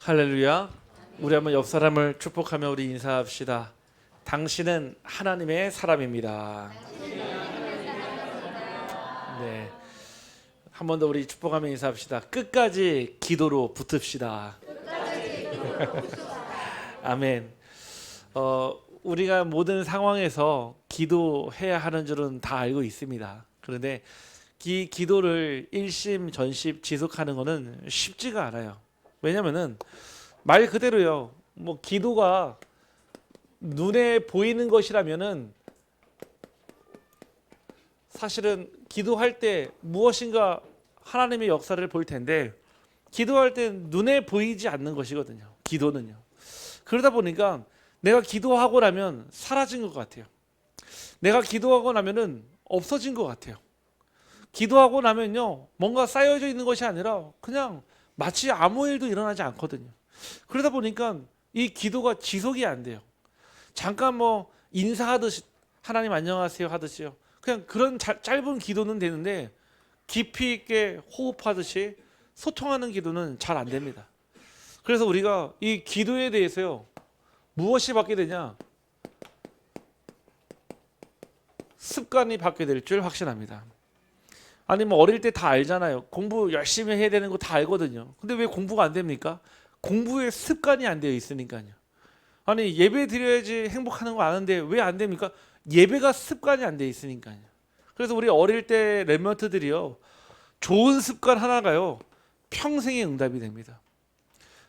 할렐루야. 우리 한번 옆 사람을 축복하며 우리 인사합시다. 당신은 하나님의 사람입니다. 네. 한 번 더 우리 축복하며 인사합시다. 끝까지 기도로 붙읍시다. 아멘. 우리가 모든 상황에서 기도해야 하는 줄은 다 알고 있습니다. 그런데 이 기도를 일심전심 지속하는 것은 쉽지가 않아요. 왜냐면은 말 그대로요. 뭐 기도가 눈에 보이는 것이라면은 사실은 기도할 때 무엇인가 하나님의 역사를 볼 텐데 기도할 때 눈에 보이지 않는 것이거든요. 기도는요. 그러다 보니까 내가 기도하고 나면 사라진 것 같아요. 내가 기도하고 나면은 없어진 것 같아요. 기도하고 나면요, 뭔가 쌓여져 있는 것이 아니라 그냥 마치 아무 일도 일어나지 않거든요. 그러다 보니까 이 기도가 지속이 안 돼요. 잠깐 뭐 인사하듯이 하나님 안녕하세요 하듯이요. 그냥 그런 짧은 기도는 되는데 깊이 있게 호흡하듯이 소통하는 기도는 잘 안 됩니다. 그래서 우리가 이 기도에 대해서요, 무엇이 받게 되냐? 습관이 받게 될 줄 확신합니다. 아니 뭐 어릴 때 다 알잖아요. 공부 열심히 해야 되는 거 다 알거든요. 근데 왜 공부가 안 됩니까? 공부에 습관이 안 되어 있으니까요. 아니 예배 드려야지 행복하는 거 아는데 왜 안 됩니까? 예배가 습관이 안 되어 있으니까요. 그래서 우리 어릴 때 랩런트들이요, 좋은 습관 하나가요, 평생의 응답이 됩니다.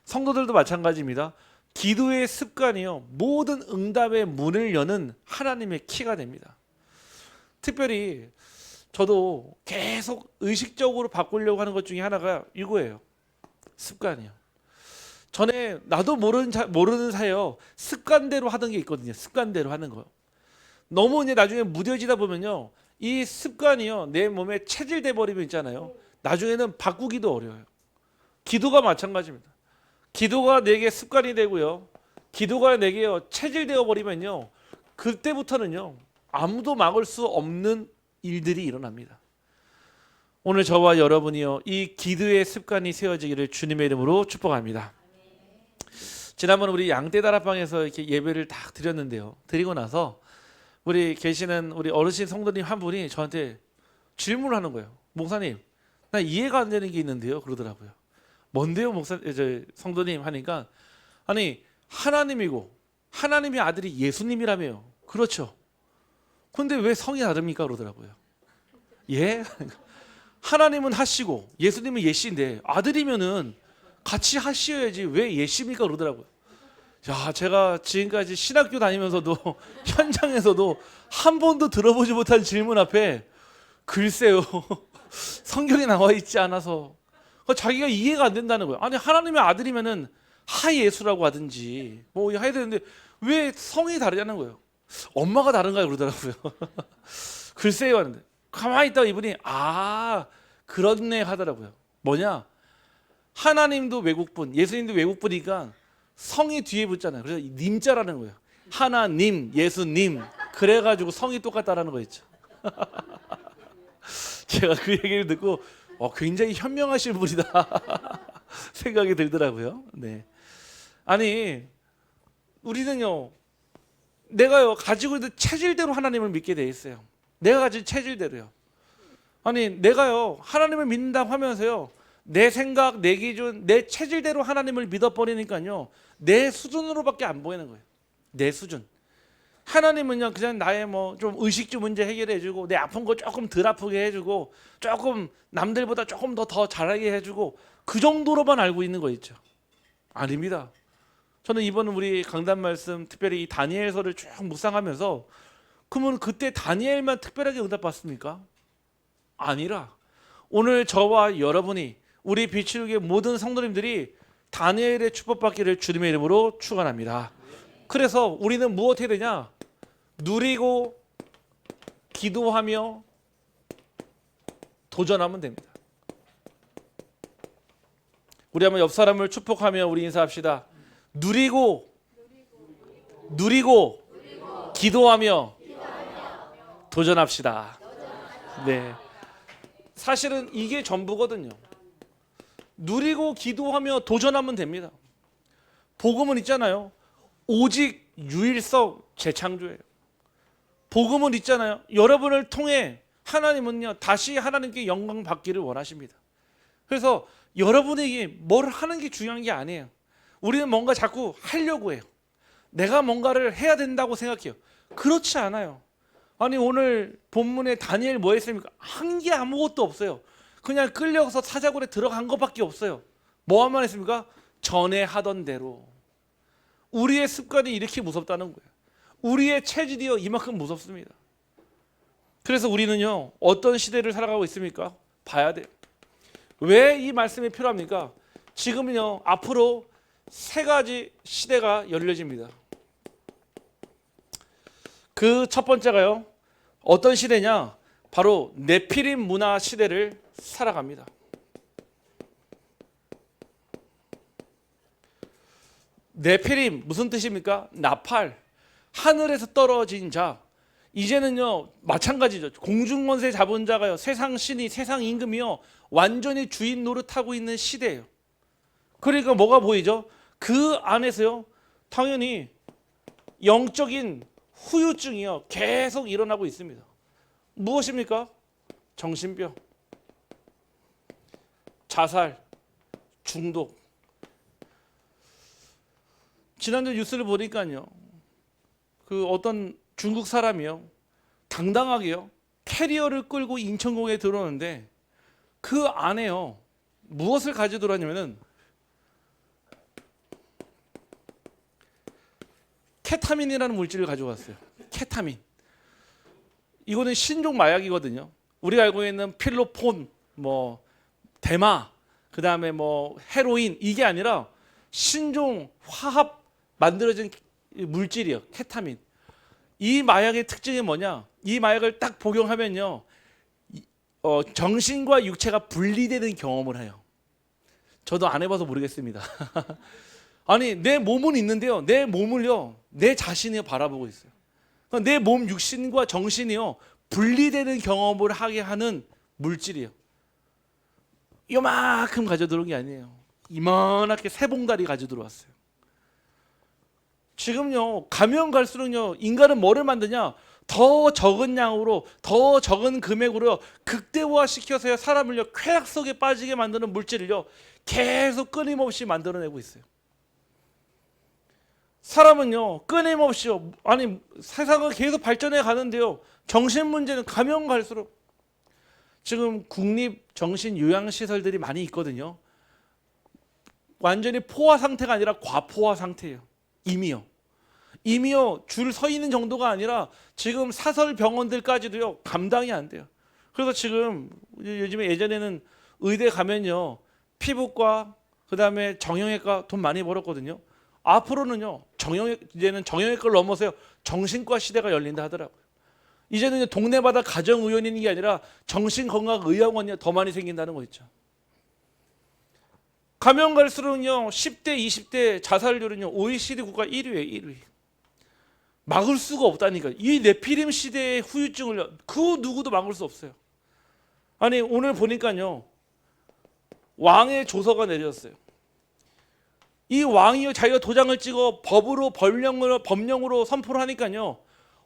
성도들도 마찬가지입니다. 기도의 습관이요, 모든 응답의 문을 여는 하나님의 키가 됩니다. 특별히 저도 계속 의식적으로 바꾸려고 하는 것 중에 하나가 이거예요. 습관이요. 전에 나도 모르는 사이요, 습관대로 하던 게 있거든요. 습관대로 하는 거. 너무 이제 나중에 무뎌지다 보면요, 이 습관이요, 내 몸에 체질돼 버리면 있잖아요. 나중에는 바꾸기도 어려워요. 기도가 마찬가지입니다. 기도가 내게 습관이 되고요, 기도가 내게 체질되어 버리면요, 그때부터는요, 아무도 막을 수 없는 일들이 일어납니다. 오늘 저와 여러분이요, 이 기도의 습관이 세워지기를 주님의 이름으로 축복합니다. 지난번 우리 양떼다락방에서 이렇게 예배를 딱 드렸는데요, 드리고 나서 우리 계시는 우리 어르신 성도님 한 분이 저한테 질문을 하는 거예요. 목사님, 나 이해가 안 되는 게 있는데요, 그러더라고요. 뭔데요, 성도님 하니까, 아니 하나님이고 하나님의 아들이 예수님이라며요. 그렇죠. 근데 왜 성이 다릅니까? 그러더라고요. 예? 하나님은 하시고 예수님은 예시인데 아들이면은 같이 하셔야지 왜 예시입니까? 그러더라고요. 야, 제가 지금까지 신학교 다니면서도 현장에서도 한 번도 들어보지 못한 질문 앞에 글쎄요, 성경에 나와 있지 않아서 자기가 이해가 안 된다는 거예요. 아니 하나님의 아들이면은 하예수라고 하든지 뭐 해야 되는데 왜 성이 다르냐는 거예요. 엄마가 다른가요? 그러더라고요. 글쎄요 하는데 가만히 있다가 이분이 그렇네 하더라고요. 뭐냐, 하나님도 외국분, 예수님도 외국분이니까 성이 뒤에 붙잖아요. 그래서 님자라는 거예요. 하나님, 예수님, 그래가지고 성이 똑같다라는 거 있죠. 제가 그 얘기를 듣고 굉장히 현명하신 분이다 생각이 들더라고요. 네. 아니 우리는요, 내가요 가지고 있는 체질대로 하나님을 믿게 돼 있어요. 내가 가진 체질대로요. 아니 내가요 하나님을 믿는다고 하면서요, 내 생각, 내 기준, 내 체질대로 하나님을 믿어버리니까요, 내 수준으로밖에 안 보이는 거예요. 내 수준. 하나님은요 그냥 나의 뭐 좀 의식주 문제 해결해주고, 내 아픈 거 조금 덜 아프게 해주고, 조금 남들보다 조금 더 잘하게 해주고, 그 정도로만 알고 있는 거 있죠. 아닙니다. 저는 이번 우리 강단 말씀, 특별히 이 다니엘서를 쭉 묵상하면서, 그러면 그때 다니엘만 특별하게 응답받습니까? 아니라 오늘 저와 여러분이, 우리 비추교회 모든 성도님들이 다니엘의 축복받기를 주님의 이름으로 축원합니다. 그래서 우리는 무엇 해야 되냐? 누리고 기도하며 도전하면 됩니다. 우리 한번 옆 사람을 축복하며 우리 인사합시다. 누리고 기도하며 도전합시다. 네. 사실은 이게 전부거든요. 누리고 기도하며 도전하면 됩니다. 복음은 있잖아요. 오직 유일성 재창조예요. 복음은 있잖아요. 여러분을 통해 하나님은요 다시 하나님께 영광 받기를 원하십니다. 그래서 여러분에게 뭘 하는 게 중요한 게 아니에요. 우리는 뭔가 자꾸 하려고 해요. 내가 뭔가를 해야 된다고 생각해요. 그렇지 않아요. 아니 오늘 본문에 다니엘 뭐 했습니까? 한 게 아무것도 없어요. 그냥 끌려서 사자굴에 들어간 것밖에 없어요. 뭐만 했습니까? 전에 하던 대로. 우리의 습관이 이렇게 무섭다는 거예요. 우리의 체질이요 이만큼 무섭습니다. 그래서 우리는요 어떤 시대를 살아가고 있습니까? 봐야 돼요. 왜 이 말씀이 필요합니까? 지금은요 앞으로 세 가지 시대가 열려집니다. 그 첫 번째가요 어떤 시대냐? 바로 네피림 문화 시대를 살아갑니다. 네피림 무슨 뜻입니까? 나팔, 하늘에서 떨어진 자. 이제는요 마찬가지죠. 공중권세 잡은 자가요 세상 신이 세상 임금이요 완전히 주인 노릇하고 있는 시대예요. 그러니까 뭐가 보이죠? 그 안에서요 당연히 영적인 후유증이요 계속 일어나고 있습니다. 무엇입니까? 정신병, 자살, 중독. 지난주 뉴스를 보니까요 그 어떤 중국 사람이요 당당하게요 캐리어를 끌고 인천공에 들어오는데 그 안에요 무엇을 가지고 들어왔냐면은 케타민이라는 물질을 가져왔어요. 케타민. 이거는 신종 마약이거든요. 우리가 알고 있는 필로폰, 뭐 대마, 그 다음에 뭐 헤로인 이게 아니라 신종 화합 만들어진 물질이에요. 케타민. 이 마약의 특징이 뭐냐? 이 마약을 딱 복용하면요, 정신과 육체가 분리되는 경험을 해요. 저도 안 해봐서 모르겠습니다. 아니 내 몸은 있는데요, 내 몸을요, 내 자신이 바라보고 있어요. 내 몸 육신과 정신이요 분리되는 경험을 하게 하는 물질이에요. 요만큼 가져 들어온 게 아니에요. 이만하게 세 봉다리 가져 들어왔어요. 지금요 가면 갈수록요 인간은 뭐를 만드냐? 더 적은 양으로 더 적은 금액으로 극대화시켜서 사람을요 쾌락 속에 빠지게 만드는 물질을요 계속 끊임없이 만들어내고 있어요. 사람은요 끊임없이요 아니 세상은 계속 발전해 가는데요 정신 문제는 가면 갈수록 지금 국립 정신 요양 시설들이 많이 있거든요. 완전히 포화 상태가 아니라 과포화 상태예요. 이미요 줄 서 있는 정도가 아니라 지금 사설 병원들까지도요 감당이 안 돼요. 그래서 지금 요즘에 예전에는 의대 가면요 피부과 그다음에 정형외과 돈 많이 벌었거든요. 앞으로는요 이제는 정형외과를 넘어서요 정신과 시대가 열린다 하더라고요. 이제는 동네마다 가정의원 있는 게 아니라 정신건강의학원이 더 많이 생긴다는 거 있죠. 가면 갈수록요 10대 20대 자살률은요 OECD 국가 1위예요. 1위. 막을 수가 없다니까. 이 네피림 시대의 후유증을 그 누구도 막을 수 없어요. 아니 오늘 보니까요 왕의 조서가 내렸어요. 이 왕이요 자기가 도장을 찍어 법으로 법령으로 선포를 하니까요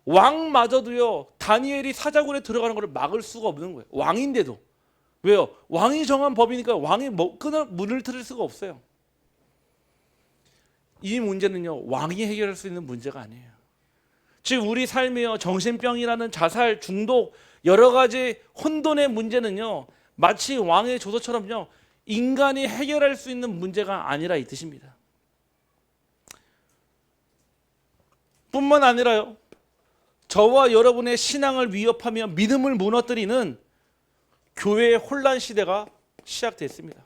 왕마저도요 다니엘이 사자굴에 들어가는 것을 막을 수가 없는 거예요. 왕인데도. 왜요? 왕이 정한 법이니까 왕이 문을 틀을 수가 없어요. 이 문제는요 왕이 해결할 수 있는 문제가 아니에요. 지금 우리 삶이요 정신병이라는 자살, 중독 여러 가지 혼돈의 문제는요 마치 왕의 조서처럼요 인간이 해결할 수 있는 문제가 아니라 이 뜻입니다. 뿐만 아니라요 저와 여러분의 신앙을 위협하며 믿음을 무너뜨리는 교회의 혼란 시대가 시작됐습니다.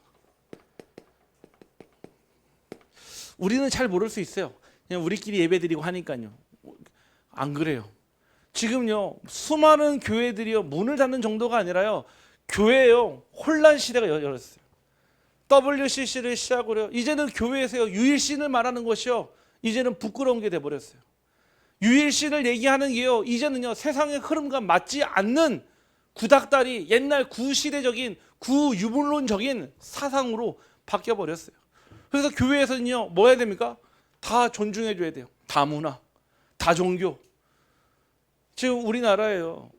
우리는 잘 모를 수 있어요. 그냥 우리끼리 예배드리고 하니까요. 안 그래요. 지금요 수많은 교회들이요 문을 닫는 정도가 아니라요 교회요 혼란 시대가 열렸어요. WCC를 시작으로요 이제는 교회에서요 유일신을 말하는 것이요 이제는 부끄러운 게 돼버렸어요. 유일신을 얘기하는 게요 이제는요 세상의 흐름과 맞지 않는 구닥다리 옛날 구시대적인 구유물론적인 사상으로 바뀌어 버렸어요. 그래서 교회에서는요 뭐 해야 됩니까? 다 존중해 줘야 돼요. 다 문화, 다 종교. 지금 우리나라에요.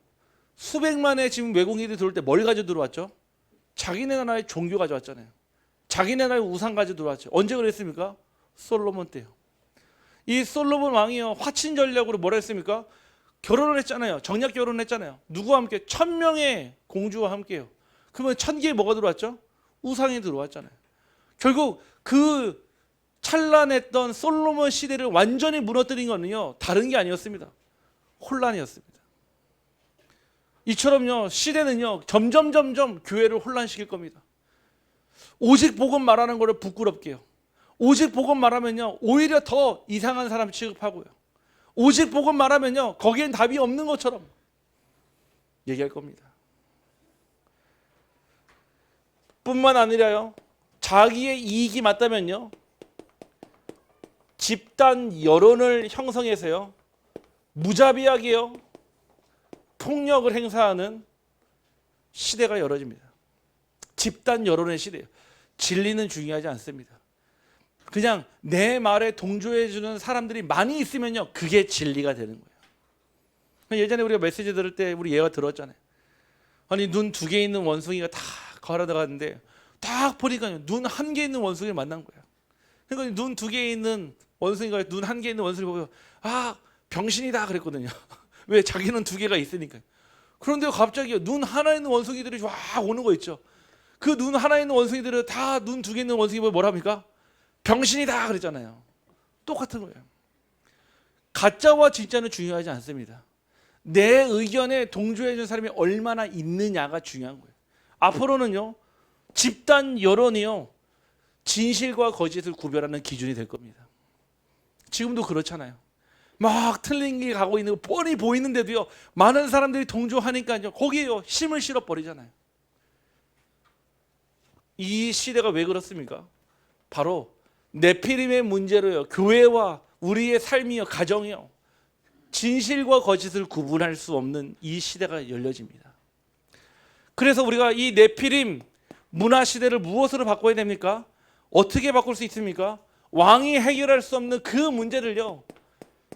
수백만의 지금 외국인들이 들어올 때 뭘 가지고 들어왔죠? 자기네 나라의 종교 가져왔잖아요. 자기네 나라의 우상 가지고 들어왔죠. 언제 그랬습니까? 솔로몬 때요. 이 솔로몬 왕이요, 화친 전략으로 뭐라 했습니까? 결혼을 했잖아요. 정략 결혼을 했잖아요. 누구와 함께? 1000명의 공주와 함께요. 그러면 1000개의 뭐가 들어왔죠? 우상이 들어왔잖아요. 결국 그 찬란했던 솔로몬 시대를 완전히 무너뜨린 거는요, 다른 게 아니었습니다. 혼란이었습니다. 이처럼요, 시대는요, 점점 교회를 혼란시킬 겁니다. 오직 복음 말하는 거를 부끄럽게요. 오직 복음 말하면요, 오히려 더 이상한 사람 취급하고요. 오직 복음 말하면요, 거기엔 답이 없는 것처럼 얘기할 겁니다. 뿐만 아니라요, 자기의 이익이 맞다면요, 집단 여론을 형성해서요, 무자비하게요, 폭력을 행사하는 시대가 열어집니다. 집단 여론의 시대예요. 진리는 중요하지 않습니다. 그냥 내 말에 동조해 주는 사람들이 많이 있으면요, 그게 진리가 되는 거예요. 예전에 우리가 메시지 들을 때 우리 예화 들었잖아요. 아니, 눈 2개 있는 원숭이가 다 걸어 들어갔는데 딱 보니까 눈 1개 있는 원숭이를 만난 거예요. 그러니까 눈 2개 있는 원숭이가 눈 1개 있는 원숭이 보고, 아, 병신이다 그랬거든요. 왜? 자기는 2개가 있으니까. 그런데 갑자기 눈 하나 있는 원숭이들이 쫙 오는 거 있죠. 그 눈 하나 있는 원숭이들은 다 눈 2개 있는 원숭이 보고 뭐라 합니까? 병신이다 그랬잖아요. 똑같은 거예요. 가짜와 진짜는 중요하지 않습니다. 내 의견에 동조해 준 사람이 얼마나 있느냐가 중요한 거예요. 앞으로는요, 집단 여론이요, 진실과 거짓을 구별하는 기준이 될 겁니다. 지금도 그렇잖아요. 막 틀린 길 가고 있는 거 뻔히 보이는데도요, 많은 사람들이 동조하니까요, 거기에요, 힘을 실어 버리잖아요. 이 시대가 왜 그렇습니까? 바로 네피림의 문제로요, 교회와 우리의 삶이요, 가정이요, 진실과 거짓을 구분할 수 없는 이 시대가 열려집니다. 그래서 우리가 이 네피림 문화 시대를 무엇으로 바꿔야 됩니까? 어떻게 바꿀 수 있습니까? 왕이 해결할 수 없는 그 문제를요,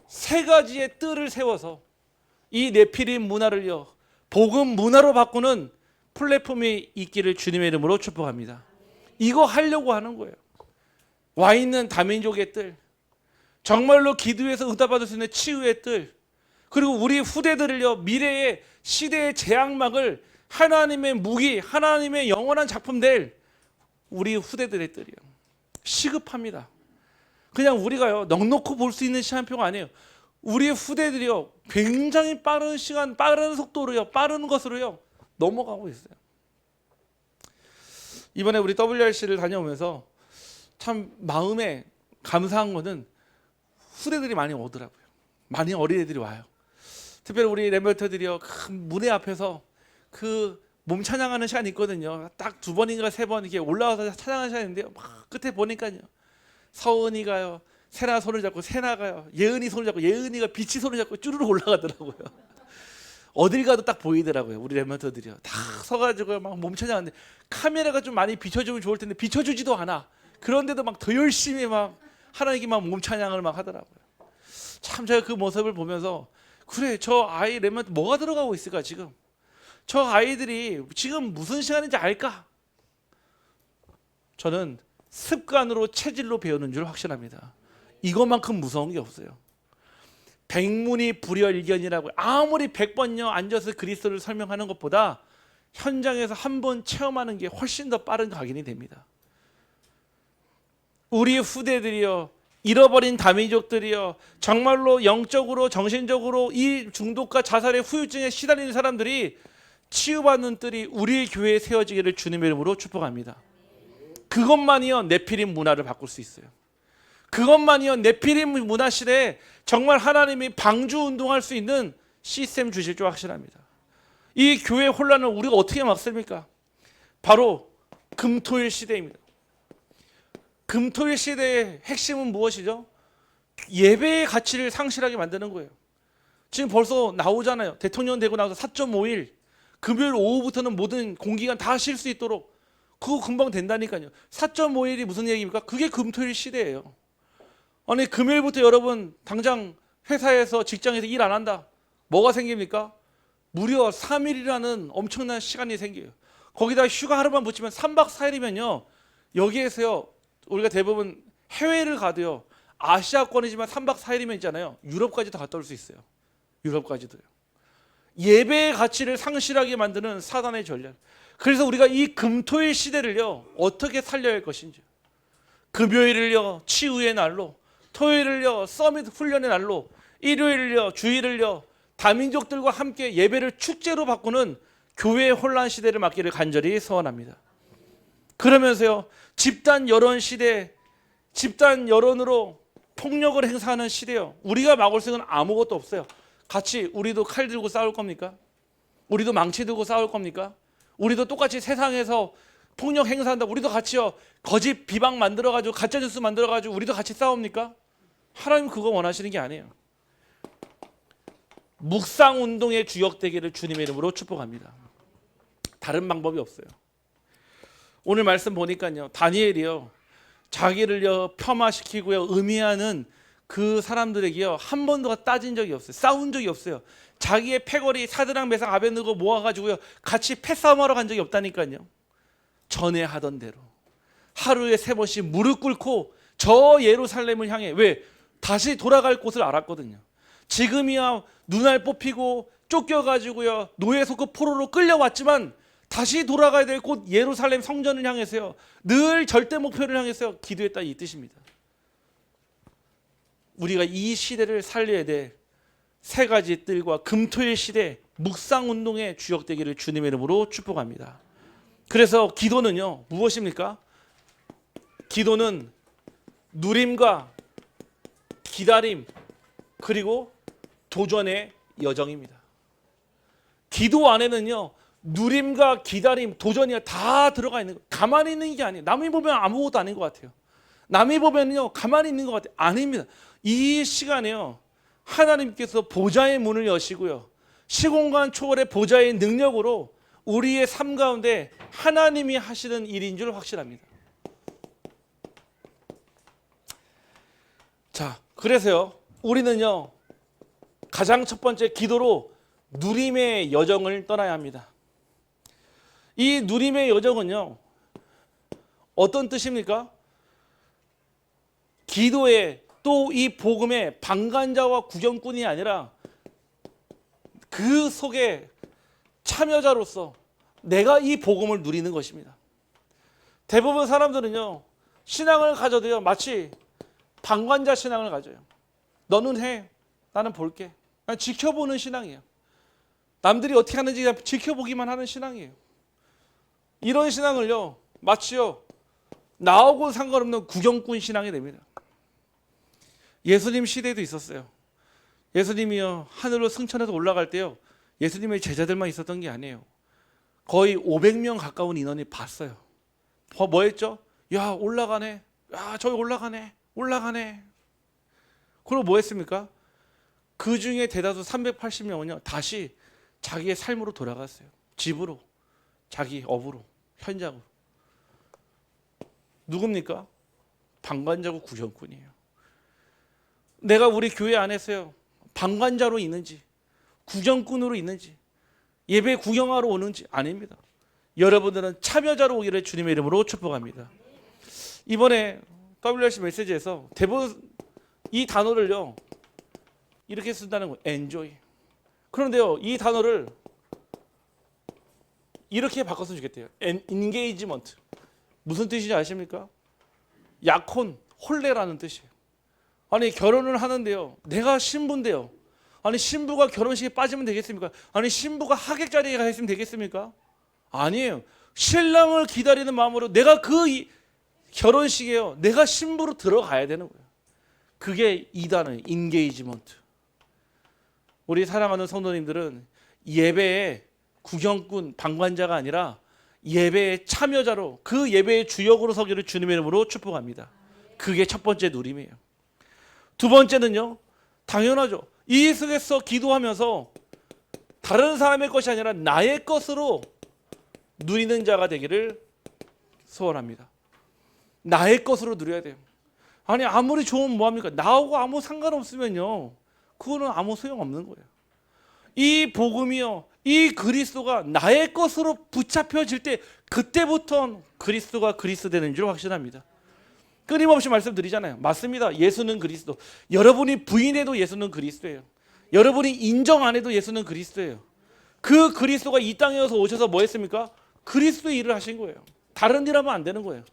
3가지의 뜰을 세워서 이 네피림 문화를요, 복음 문화로 바꾸는 플랫폼이 있기를 주님의 이름으로 축복합니다. 이거 하려고 하는 거예요. 와 있는 다민족의 뜰, 정말로 기도해서 응답받을 수 있는 치유의 뜰, 그리고 우리 후대들을요, 미래의 시대의 재앙막을 하나님의 무기, 하나님의 영원한 작품 될 우리 후대들의 뜰이요. 시급합니다. 그냥 우리가요, 넉넉히 볼 수 있는 시간표가 아니에요. 우리 후대들이요, 굉장히 빠른 시간, 빠른 속도로요, 빠른 것으로요, 넘어가고 있어요. 이번에 우리 WRC를 다녀오면서 참 마음에 감사한 거는 후대들이 많이 오더라고요. 많이 어린애들이 와요. 특별히 우리 렘버터들이요, 큰 무대 앞에서 그 몸 찬양하는 시간이 있거든요. 딱 2번인가 3번 이렇게 올라와서 찬양하는 시간인데요, 막 끝에 보니까요, 서은이가요, 세나 손을 잡고 세나가요, 예은이 손을 잡고 예은이가 빛이 손을 잡고 쭈르르 올라가더라고요. 어딜 가도 딱 보이더라고요. 우리 렘버터들이요, 다 서가지고 막 몸 찬양하는데, 카메라가 좀 많이 비춰주면 좋을 텐데 비춰주지도 않아. 그런데도 막 더 열심히 막 하나님께 막 몸 찬양을 막 하더라고요. 참 제가 그 모습을 보면서, 그래, 저 아이 렘버터 뭐가 들어가고 있을까 지금? 저 아이들이 지금 무슨 시간인지 알까? 저는 습관으로 체질로 배우는 줄 확신합니다. 이것만큼 무서운 게 없어요. 백문이 불여일견이라고 아무리 100번요 앉아서 그리스도를 설명하는 것보다 현장에서 한번 체험하는 게 훨씬 더 빠른 각인이 됩니다. 우리 후대들이요, 잃어버린 다민족들이요, 정말로 영적으로 정신적으로 이 중독과 자살의 후유증에 시달리는 사람들이 치유받는 뜰이 우리 교회에 세워지기를 주님의 이름으로 축복합니다. 그것만이요, 네피림 문화를 바꿀 수 있어요. 그것만이요, 네피림 문화 시대에 정말 하나님이 방주 운동할 수 있는 시스템 주실 줄 확신합니다. 이 교회 혼란을 우리가 어떻게 막습니까? 바로 금토일 시대입니다. 금토일 시대의 핵심은 무엇이죠? 예배의 가치를 상실하게 만드는 거예요. 지금 벌써 나오잖아요. 대통령 되고 나서 4.5일 금요일 오후부터는 모든 공기관 다 쉴 수 있도록, 그거 금방 된다니까요. 4.5일이 무슨 얘기입니까? 그게 금토일 시대예요. 아니 금요일부터 여러분 당장 회사에서 직장에서 일 안 한다. 뭐가 생깁니까? 무려 3일이라는 엄청난 시간이 생겨요. 거기다 휴가 하루만 붙이면 3박 4일이면요. 여기에서요. 우리가 대부분 해외를 가도요. 아시아권이지만 3박 4일이면 있잖아요. 유럽까지도 갔다 올 수 있어요. 유럽까지도요. 예배의 가치를 상실하게 만드는 사단의 전략. 그래서 우리가 이 금토일 시대를요. 어떻게 살려야 할 것인지. 금요일을요. 치유의 날로, 토요일을요. 서밋 훈련의 날로, 일요일을요. 주일을요. 다민족들과 함께 예배를 축제로 바꾸는 교회의 혼란 시대를 막기를 간절히 소원합니다. 그러면서요. 집단 여론 시대, 집단 여론으로 폭력을 행사하는 시대요. 우리가 막을 수 있는 아무것도 없어요. 같이 우리도 칼 들고 싸울 겁니까? 우리도 망치 들고 싸울 겁니까? 우리도 똑같이 세상에서 폭력 행사한다. 우리도 같이요. 거짓 비방 만들어가지고 가짜 뉴스 만들어가지고 우리도 같이 싸웁니까? 하나님 그거 원하시는 게 아니에요. 묵상 운동의 주역되기를 주님의 이름으로 축복합니다. 다른 방법이 없어요. 오늘 말씀 보니까요. 다니엘이요. 자기를요 폄하시키고요 음해하는 그 사람들에게요 한 번도 따진 적이 없어요. 싸운 적이 없어요. 자기의 패거리 사드랑 메상 아벳느고 모아가지고요 같이 패싸움하러 간 적이 없다니까요. 전에 하던 대로 하루에 3번씩 무릎 꿇고 저 예루살렘을 향해 왜? 다시 돌아갈 곳을 알았거든요. 지금이야 눈알 뽑히고 쫓겨가지고요 노예 소급 포로로 끌려왔지만 다시 돌아가야 될 곳 예루살렘 성전을 향해서요. 늘 절대 목표를 향해서 기도했다 이 뜻입니다. 우리가 이 시대를 살려야 될 3가지 뜰과 금토일 시대 묵상운동의 주역되기를 주님의 이름으로 축복합니다. 그래서 기도는요. 무엇입니까? 기도는 누림과 기다림 그리고 도전의 여정입니다. 기도 안에는요. 누림과 기다림, 도전이 다 들어가 있는 거예요. 가만히 있는 게 아니에요. 남이 보면 아무것도 아닌 것 같아요. 남이 보면요 가만히 있는 것 같아요. 아닙니다. 이 시간에요 하나님께서 보좌의 문을 여시고요 시공간 초월의 보좌의 능력으로 우리의 삶 가운데 하나님이 하시는 일인 줄 확실합니다. 자, 그래서요 우리는요 가장 첫 번째 기도로 누림의 여정을 떠나야 합니다. 이 누림의 여정은요 어떤 뜻입니까? 기도의 또 이 복음의 방관자와 구경꾼이 아니라 그 속에 참여자로서 내가 이 복음을 누리는 것입니다. 대부분 사람들은요 신앙을 가져도요 마치 방관자 신앙을 가져요. 너는 해, 나는 볼게. 그냥 지켜보는 신앙이에요. 남들이 어떻게 하는지 그냥 지켜보기만 하는 신앙이에요. 이런 신앙을요 마치요 나하고 상관없는 구경꾼 신앙이 됩니다. 예수님 시대에도 있었어요. 예수님이요 하늘로 승천해서 올라갈 때요 예수님의 제자들만 있었던 게 아니에요. 거의 500명 가까운 인원이 봤어요. 뭐 했죠? 야 올라가네. 야 저기 올라가네. 올라가네. 그리고 뭐 했습니까? 그 중에 대다수 380명은요 다시 자기의 삶으로 돌아갔어요. 집으로, 자기 업으로, 현장으로. 누굽니까? 방관자고 구경꾼이에요. 내가 우리 교회 안에서요 방관자로 있는지 구경꾼으로 있는지 예배 구경하러 오는지 아닙니다. 여러분들은 참여자로 오기를 주님의 이름으로 축복합니다. 이번에 WRC 메시지에서 대부분 이 단어를요 이렇게 쓴다는 거예요. enjoy. 그런데요 이 단어를 이렇게 바꿨으면 좋겠대요. engagement. 무슨 뜻인지 아십니까? 약혼, 혼례라는 뜻이에요. 아니 결혼을 하는데요 내가 신부인데요 아니 신부가 결혼식에 빠지면 되겠습니까? 아니 신부가 하객 자리에 가 있으면 되겠습니까? 아니에요. 신랑을 기다리는 마음으로 내가 그 결혼식에요 내가 신부로 들어가야 되는 거예요. 그게 이 단어예요. 인게이지먼트. 우리 사랑하는 성도님들은 예배의 구경꾼 방관자가 아니라 예배의 참여자로 그 예배의 주역으로 서기를 주님의 이름으로 축복합니다. 그게 첫 번째 누림이에요. 두 번째는요 당연하죠. 이 속에서 기도하면서 다른 사람의 것이 아니라 나의 것으로 누리는 자가 되기를 소원합니다. 나의 것으로 누려야 돼요. 아니 아무리 좋으면 뭐합니까? 나하고 아무 상관없으면요, 그거는 아무 소용없는 거예요. 이 복음이요, 이 그리스도가 나의 것으로 붙잡혀질 때 그때부터 그리스도가 그리스도 되는 줄 확신합니다. 끊임없이 말씀드리잖아요. 맞습니다. 예수는 그리스도. 여러분이 부인해도 예수는 그리스도예요. 여러분이 인정 안 해도 예수는 그리스도예요. 그 그리스도가 이 땅에 오셔서 뭐 했습니까? 그리스도의 일을 하신 거예요. 다른 일 하면 안 되는 거예요.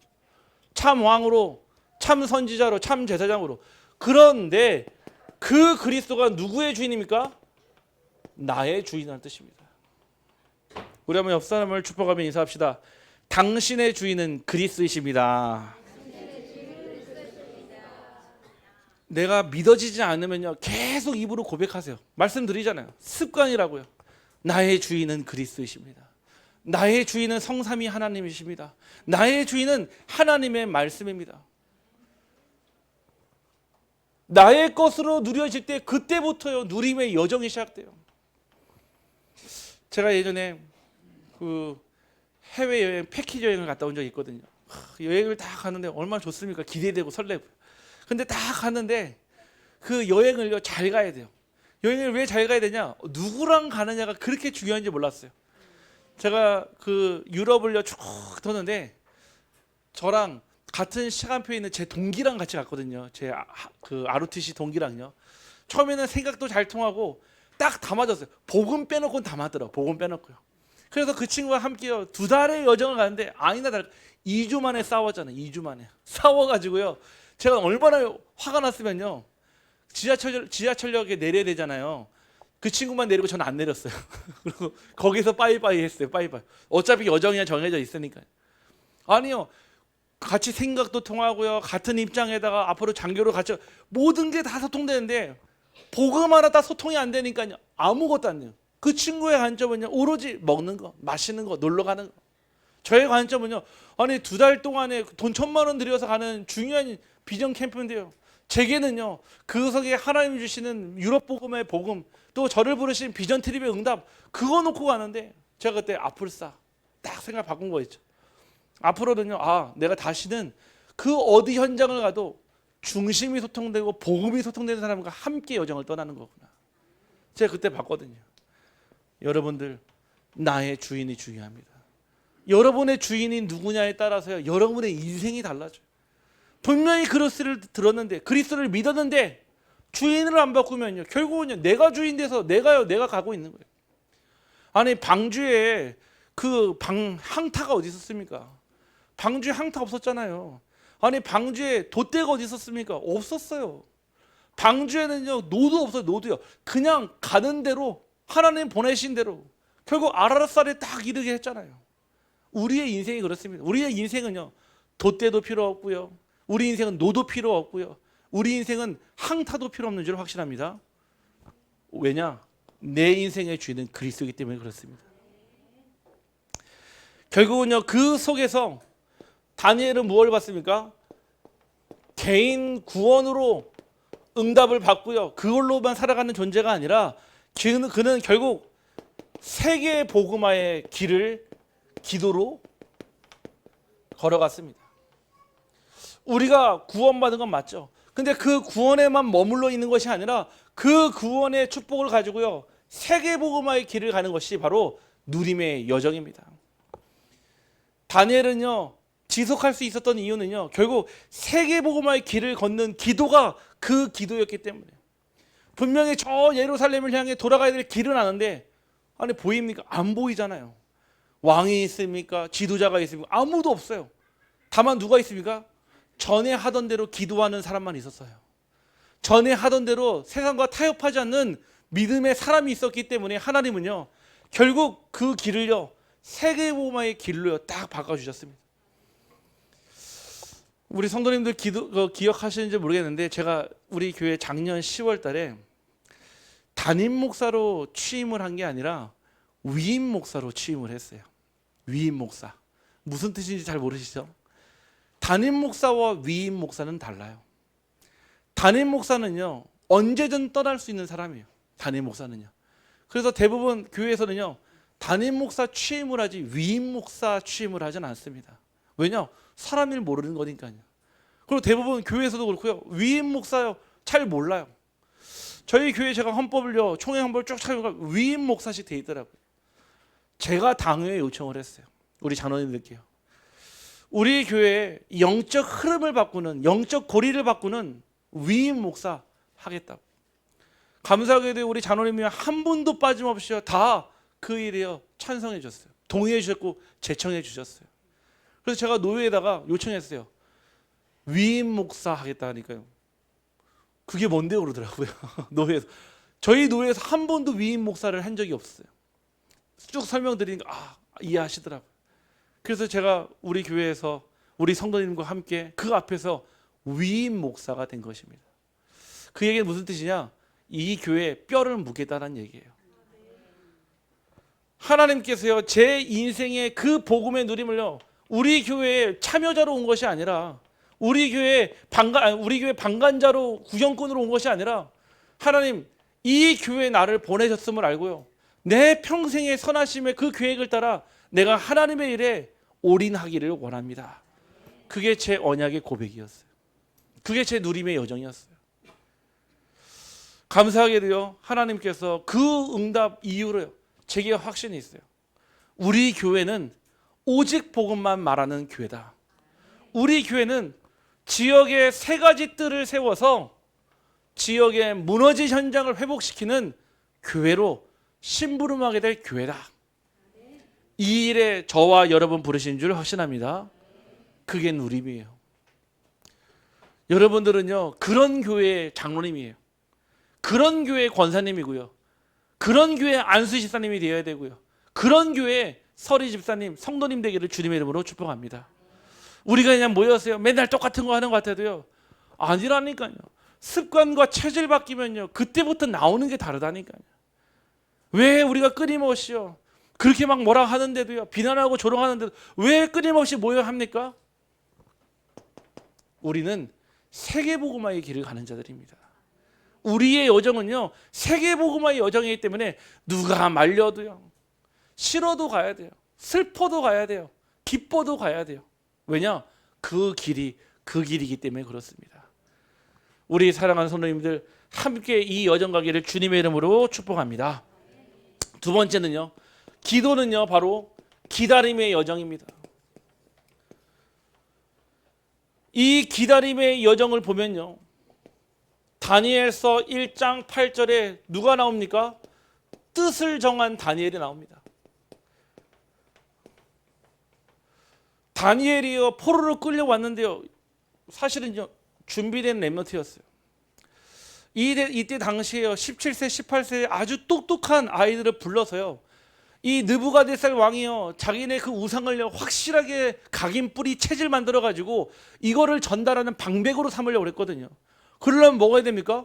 참 왕으로, 참 선지자로, 참 제사장으로. 그런데 그 그리스도가 누구의 주인입니까? 나의 주인이라는 뜻입니다. 우리 한번 옆 사람을 축복하며 인사합시다. 당신의 주인은 그리스도이십니다. 내가 믿어지지 않으면요, 계속 입으로 고백하세요. 말씀드리잖아요. 습관이라고요. 나의 주인은 그리스도이십니다. 나의 주인은 성삼위 하나님이십니다. 나의 주인은 하나님의 말씀입니다. 나의 것으로 누려질 때 그때부터요, 누림의 여정이 시작돼요. 제가 예전에 그 해외여행 패키지 여행을 갔다 온 적이 있거든요. 여행을 다 갔는데 얼마나 좋습니까? 기대되고 설레고. 근데 다 갔는데 그 여행을요, 잘 가야 돼요. 여행을 왜 잘 가야 되냐? 누구랑 가느냐가 그렇게 중요한지 몰랐어요. 제가 그 유럽을요 쭉 도는데 저랑 같은 시간표에 있는 제 동기랑 같이 갔거든요. 제 그 ROTC 동기랑요. 처음에는 생각도 잘 통하고 딱 다 맞았어요. 복음 빼놓고는 다 맞더라. 복음 빼놓고요. 그래서 그 친구와 함께요 2달의 여정을 가는데 아니나 다를까 2주 만에 싸웠잖아요. 2주 만에 싸워가지고요. 제가 얼마나 화가 났으면요. 지하철역에 내려야 되잖아요. 그 친구만 내리고 저는 안 내렸어요. 그리고 거기서 빠이빠이 했어요. 빠이빠이. 어차피 여정이 정해져 있으니까요. 아니요. 같이 생각도 통하고요. 같은 입장에다가 앞으로 장교로 같이 모든 게 다 소통되는데 복음 하나 다 소통이 안 되니까요. 아무것도 안 돼요. 그 친구의 관점은요. 오로지 먹는 거, 마시는 거, 놀러 가는 거. 저의 관점은요. 아니 2달 동안에 돈 1,000만 원 들여서 가는 중요한 비전 캠프인데요. 제게는요. 그 속에 하나님 주시는 유럽 복음의 복음, 또 저를 부르신 비전 트립의 응답, 그거 놓고 가는데 제가 그때 아플싸 딱 생각 바꾼 거였죠. 앞으로는요, 내가 다시는 그 어디 현장을 가도 중심이 소통되고 복음이 소통되는 사람과 함께 여정을 떠나는 거구나. 제가 그때 봤거든요. 여러분들, 나의 주인이 중요합니다. 여러분의 주인이 누구냐에 따라서요, 여러분의 인생이 달라져요. 분명히 그리스도를 들었는데, 그리스도를 믿었는데 주인을 안 바꾸면요, 결국은요, 내가 주인 돼서 내가 가고 있는 거예요. 아니 방주에 그 항타가 어디 있었습니까? 방주에 항타 없었잖아요. 아니 방주에 돛대가 어디 있었습니까? 없었어요. 방주에는요 노도 없어요. 노도요. 그냥 가는 대로 하나님 보내신 대로 결국 아라랏산에 딱 이르게 했잖아요. 우리의 인생이 그렇습니다. 우리의 인생은요 돛대도 필요 없고요. 우리 인생은 노도 필요 없고요. 우리 인생은 항타도 필요 없는 줄 확신합니다. 왜냐? 내 인생의 주인은 그리스도이기 때문에 그렇습니다. 결국은요 그 속에서 다니엘은 무엇을 받습니까? 개인 구원으로 응답을 받고요. 그걸로만 살아가는 존재가 아니라 그는 결국 세계 복음화의 길을 기도로 걸어갔습니다. 우리가 구원받은 건 맞죠. 근데 그 구원에만 머물러 있는 것이 아니라 그 구원의 축복을 가지고요. 세계 복음화의 길을 가는 것이 바로 누림의 여정입니다. 다니엘은요. 지속할 수 있었던 이유는요. 결국 세계 복음화의 길을 걷는 기도가 그 기도였기 때문에. 분명히 저 예루살렘을 향해 돌아가야 될 길은 아는데 아니 보입니까? 안 보이잖아요. 왕이 있습니까? 지도자가 있습니까? 아무도 없어요. 다만 누가 있습니까? 전에 하던 대로 기도하는 사람만 있었어요. 전에 하던 대로 세상과 타협하지 않는 믿음의 사람이 있었기 때문에 하나님은요. 결국 그 길을요. 세계 복음화의 길로요. 딱 바꿔주셨습니다. 우리 성도님들 기억하시는지 모르겠는데 제가 우리 교회 작년 10월 달에 담임 목사로 취임을 한 게 아니라 위임 목사로 취임을 했어요. 위임 목사. 무슨 뜻인지 잘 모르시죠? 담임 목사와 위임 목사는 달라요. 담임 목사는요. 언제든 떠날 수 있는 사람이에요. 담임 목사는요. 그래서 대부분 교회에서는요. 담임 목사 취임을 하지 위임 목사 취임을 하진 않습니다. 왜냐? 사람 일 모르는 거니까요. 그리고 대부분 교회에서도 그렇고요. 위임 목사요. 잘 몰라요. 저희 교회 제가 헌법을요. 총회 헌법을 쭉 찾아보니까 위임 목사씩 돼 있더라고요. 제가 당회에 요청을 했어요. 우리 장로님들께요. 우리 교회에 영적 흐름을 바꾸는, 영적 고리를 바꾸는 위임 목사 하겠다고. 감사하게도 우리 장로님이 한 분도 빠짐없이 다 그 일에요 찬성해 주셨어요. 동의해 주셨고 제청해 주셨어요. 그래서 제가 노회에다가 요청했어요. 위임 목사 하겠다 하니까요. 그게 뭔데요 그러더라고요. 노회에서. 저희 노회에서 한 번도 위임 목사를 한 적이 없어요. 쭉 설명드리니까 이해하시더라고요. 그래서 제가 우리 교회에서 우리 성도님과 함께 그 앞에서 위임 목사가 된 것입니다. 그 얘기는 무슨 뜻이냐? 이 교회에 뼈를 묻겠다는 얘기예요. 하나님께서요 제 인생의 그 복음의 누림을요 우리 교회에 참여자로 온 것이 아니라 우리 교회 방관자로 구경꾼으로 온 것이 아니라 하나님 이 교회에 나를 보내셨음을 알고요 내 평생의 선하심의 그 계획을 따라 내가 하나님의 일에 올인하기를 원합니다. 그게 제 언약의 고백이었어요. 그게 제 누림의 여정이었어요. 감사하게도요 하나님께서 그 응답 이후로요 제게 확신이 있어요. 우리 교회는 오직 복음만 말하는 교회다. 우리 교회는 지역의 세 가지 뜰을 세워서 지역의 무너진 현장을 회복시키는 교회로 심부름하게 될 교회다. 이 일에 저와 여러분 부르신 줄 확신합니다. 그게 누림이에요. 여러분들은요 그런 교회의 장로님이에요. 그런 교회의 권사님이고요. 그런 교회의 안수 집사님이 되어야 되고요. 그런 교회의 서리 집사님, 성도님 되기를 주님의 이름으로 축복합니다. 우리가 그냥 모였어요. 맨날 똑같은 거 하는 것 같아도요. 아니라니까요. 습관과 체질 바뀌면요. 그때부터 나오는 게 다르다니까요. 왜 우리가 끊임없이요. 그렇게 막 뭐라 하는데도요. 비난하고 조롱하는데도 왜 끊임없이 모여야 합니까? 우리는 세계복음화의 길을 가는 자들입니다. 우리의 여정은요. 세계복음화의 여정이기 때문에 누가 말려도요. 싫어도 가야 돼요. 슬퍼도 가야 돼요. 기뻐도 가야 돼요. 왜냐? 그 길이기 때문에 그렇습니다. 우리 사랑하는 성도님들 함께 이 여정 가기를 주님의 이름으로 축복합니다. 두 번째는요. 기도는요. 바로 기다림의 여정입니다. 이 기다림의 여정을 보면요. 다니엘서 1장 8절에 누가 나옵니까? 뜻을 정한 다니엘이 나옵니다. 다니엘이요 포로로 끌려왔는데요. 사실은요 준비된 렘넌트였어요. 이때 당시에요 17세 18세의 아주 똑똑한 아이들을 불러서요. 이 느부갓네살 왕이요 자기네 그 우상을 확실하게 각인 뿌리 체질 만들어 가지고 이거를 전달하는 방백으로 삼으려고 그랬거든요. 그러려면 뭐가 해야 됩니까?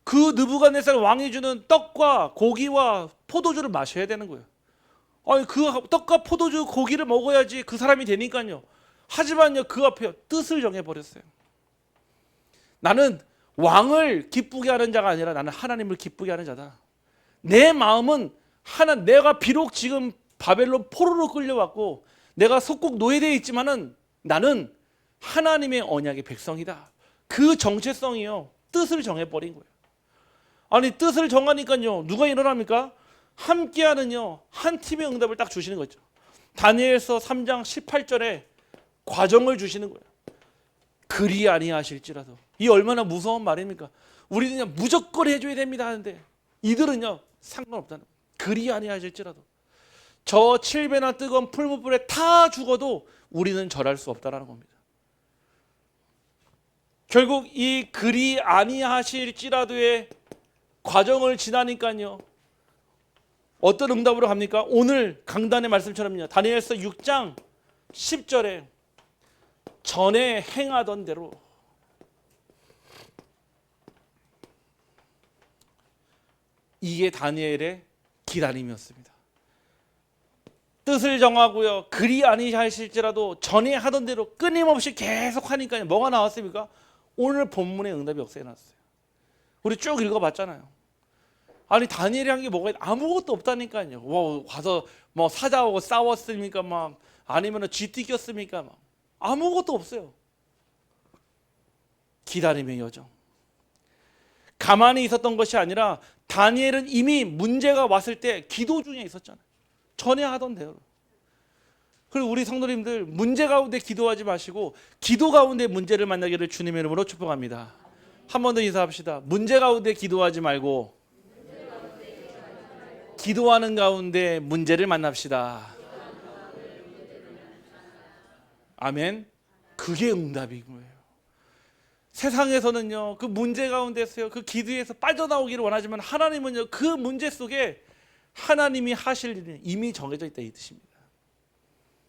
그 느부갓네살 왕이 주는 떡과 고기와 포도주를 마셔야 되는 거예요. 아니 그 떡과 포도주 고기를 먹어야지 그 사람이 되니까요. 하지만요 그 앞에 뜻을 정해버렸어요. 나는 왕을 기쁘게 하는 자가 아니라 나는 하나님을 기쁘게 하는 자다. 내 마음은 내가 비록 지금 바벨론 포로로 끌려왔고 내가 속국 노예되어 있지만은 나는 하나님의 언약의 백성이다. 그 정체성이요 뜻을 정해버린 거예요. 아니 뜻을 정하니까요 누가 일어납니까? 함께하는요 한 팀의 응답을 딱 주시는 거죠. 다니엘서 3장 18절에 과정을 주시는 거예요. 그리 아니하실지라도. 이 얼마나 무서운 말입니까? 우리는 그냥 무조건 해줘야 됩니다 하는데 이들은요 상관없다는 거예요. 그리 아니하실지라도 저 7배나 뜨거운 풀무불에 다 죽어도 우리는 절할 수 없다는 겁니다. 결국 이 그리 아니하실지라도의 과정을 지나니까요 어떤 응답으로 갑니까? 오늘 강단의 말씀처럼요 다니엘서 6장 10절에 전에 행하던 대로 이게 다니엘의 기다림이었습니다. 뜻을 정하고요 그리 아니하실지라도 전에 하던 대로 끊임없이 계속 하니까요 뭐가 나왔습니까? 오늘 본문의 응답이 역사해놨어요. 우리 쭉 읽어봤잖아요. 아니 다니엘이 한 게 뭐가 아무것도 없다니까요. 가서 뭐 사자하고 싸웠습니까? 막 아니면은 쥐 뜯겼습니까? 막 아무것도 없어요. 기다림의 여정. 가만히 있었던 것이 아니라 다니엘은 이미 문제가 왔을 때 기도 중에 있었잖아요. 전에 하던 대로. 그리고 우리 성도님들 문제 가운데 기도하지 마시고 기도 가운데 문제를 만나기를 주님의 이름으로 축복합니다. 한 번 더 인사합시다. 문제 가운데 기도하지 말고 기도하는 가운데 문제를 만납시다. 아멘. 그게 응답인 거예요. 세상에서는요, 그 문제 가운데서요, 그 기도에서 빠져나오기를 원하지만 하나님은요, 그 문제 속에 하나님이 하실 일은 이미 정해져 있다 이 뜻입니다.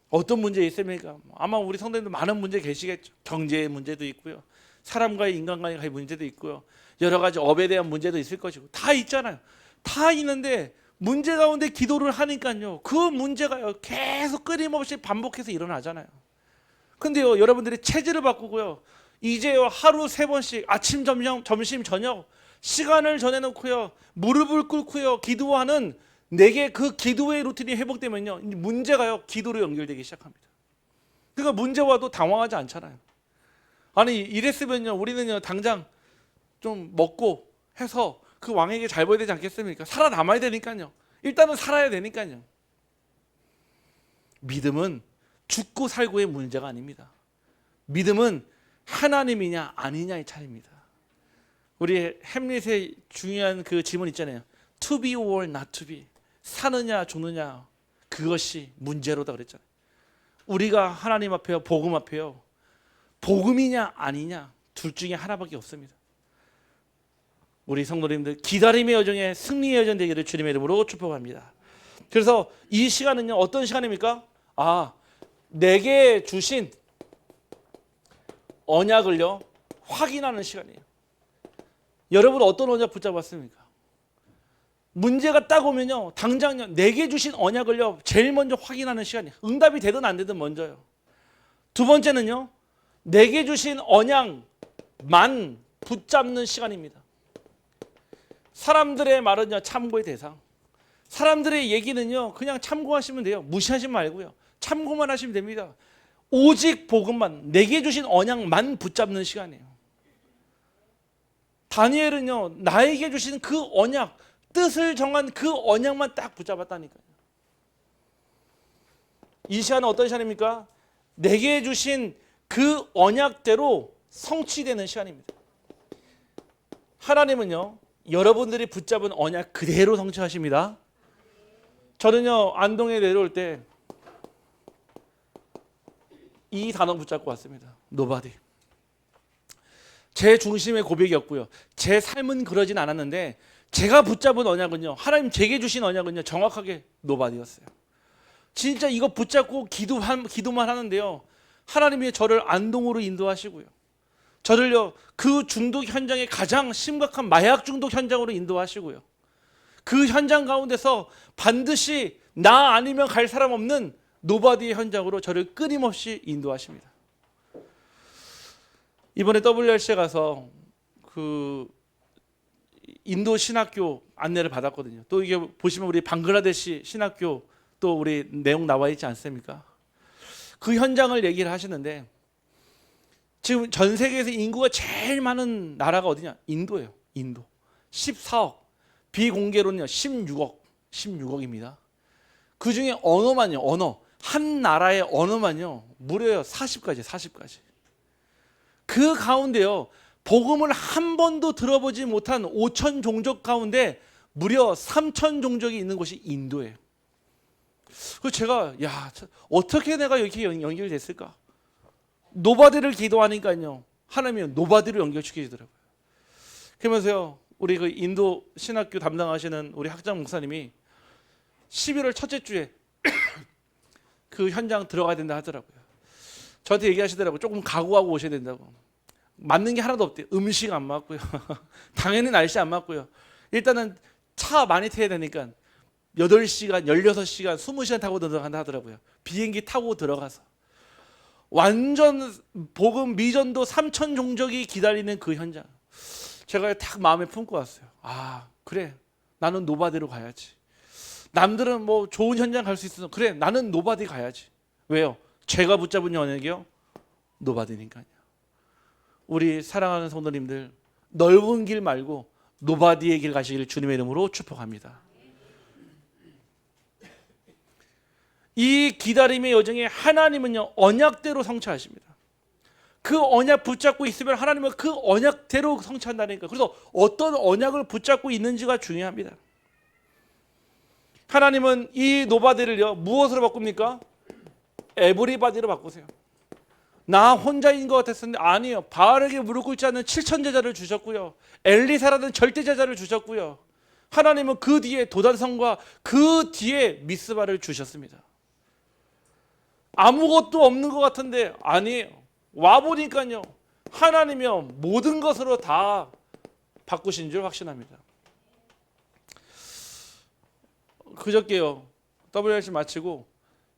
어떤 문제 있습니까? 아마 우리 성도님들 많은 문제 계시겠죠. 경제의 문제도 있고요, 사람과의 인간과의 문제도 있고요, 여러 가지 업에 대한 문제도 있을 것이고 다 있잖아요. 다 있는데 문제 가운데 기도를 하니까요, 그 문제가요 계속 끊임없이 반복해서 일어나잖아요. 근데요, 여러분들이 체질을 바꾸고요, 이제요 하루 3번씩 아침, 점심, 저녁 시간을 정해놓고요, 무릎을 꿇고요 기도하는 내게 그 기도의 루틴이 회복되면요, 문제가요 기도로 연결되기 시작합니다. 그러니까 문제 와도 당황하지 않잖아요. 아니 이랬으면요 우리는요 당장 좀 먹고 해서 그 왕에게 잘 보여야 되지 않겠습니까? 살아남아야 되니까요. 일단은 살아야 되니까요. 믿음은 죽고 살고의 문제가 아닙니다. 믿음은 하나님이냐 아니냐의 차이입니다. 우리 햄릿의 중요한 그 질문 있잖아요. To be or not to be. 사느냐 죽느냐 그것이 문제로다 그랬잖아요. 우리가 하나님 앞에요, 복음 앞에요, 복음이냐 아니냐 둘 중에 하나밖에 없습니다. 우리 성도님들 기다림의 여정에 승리의 여정 되기를 주님의 이름으로 축복합니다. 그래서 이 시간은요 어떤 시간입니까? 내게 주신 언약을요 확인하는 시간이에요. 여러분 어떤 언약 붙잡았습니까? 문제가 딱 오면요 당장요 내게 주신 언약을요 제일 먼저 확인하는 시간이에요. 응답이 되든 안 되든 먼저요. 두 번째는요 내게 주신 언약만 붙잡는 시간입니다. 사람들의 말은요 참고의 대상, 사람들의 얘기는요 그냥 참고하시면 돼요. 무시하지 말고요 참고만 하시면 됩니다. 오직 복음만, 내게 주신 언약만 붙잡는 시간이에요. 다니엘은요 나에게 주신 그 언약, 뜻을 정한 그 언약만 딱 붙잡았다니까요. 이 시간은 어떤 시간입니까? 내게 주신 그 언약대로 성취되는 시간입니다. 하나님은요 여러분들이 붙잡은 언약 그대로 성취하십니다. 저는요 안동에 내려올 때 이 단어 붙잡고 왔습니다. Nobody. 제 중심의 고백이었고요, 제 삶은 그러진 않았는데 제가 붙잡은 언약은요, 하나님 제게 주신 언약은요 정확하게 Nobody였어요. 진짜 이거 붙잡고 기도만 하는데요, 하나님이 저를 안동으로 인도하시고요, 저를요 그 중독 현장의 가장 심각한 마약 중독 현장으로 인도하시고요, 그 현장 가운데서 반드시 나 아니면 갈 사람 없는 노바디의 현장으로 저를 끊임없이 인도하십니다. 이번에 WRC에 가서 그 인도 신학교 안내를 받았거든요. 또 이게 보시면 우리 방글라데시 신학교 또 우리 내용 나와 있지 않습니까? 그 현장을 얘기를 하시는데 지금 전 세계에서 인구가 제일 많은 나라가 어디냐? 인도예요. 인도. 14억. 비공개로는요 16억입니다. 그 중에 언어만요, 한 나라의 언어만요 무려요 40가지. 그 가운데요 복음을 한 번도 들어보지 못한 5천 종족 가운데 무려 3천 종족이 있는 곳이 인도예요. 그래서 제가 어떻게 내가 이렇게 연결됐을까? 노바디를 기도하니까요 하나님이 노바디로 연결시키시더라고요. 그러면서요 우리 그 인도 신학교 담당하시는 우리 학장 목사님이 11월 첫째 주에 그 현장 들어가야 된다 하더라고요. 저한테 얘기하시더라고요. 조금 각오하고 오셔야 된다고. 맞는 게 하나도 없대요. 음식 안 맞고요. 당연히 날씨 안 맞고요. 일단은 차 많이 타야 되니까 8시간, 16시간, 20시간 타고 들어간다 하더라고요. 비행기 타고 들어가서. 완전 복음 미전도 3천 종족이 기다리는 그 현장. 제가 딱 마음에 품고 왔어요. 그래. 나는 노바디로 가야지. 남들은 뭐 좋은 현장 갈 수 있어서 그래 나는 노바디 가야지. 왜요? 제가 붙잡은 언약이요? 노바디니까요. 우리 사랑하는 성도님들, 넓은 길 말고 노바디의 길 가시길 주님의 이름으로 축복합니다. 이 기다림의 여정에 하나님은요, 언약대로 성취하십니다. 그 언약 붙잡고 있으면 하나님은 그 언약대로 성취한다니까. 그래서 어떤 언약을 붙잡고 있는지가 중요합니다. 하나님은 이 노바디를요, 무엇으로 바꿉니까? 에브리바디로 바꾸세요. 나 혼자인 것 같았는데 아니에요. 바알에게 무릎 꿇지 않는 7천 제자를 주셨고요, 엘리사라는 절대 제자를 주셨고요, 하나님은 그 뒤에 도단성과 그 뒤에 미스바를 주셨습니다. 아무것도 없는 것 같은데 아니에요. 와보니까요, 하나님이요, 모든 것으로 다 바꾸신 줄 확신합니다. 그저께요, WRC 마치고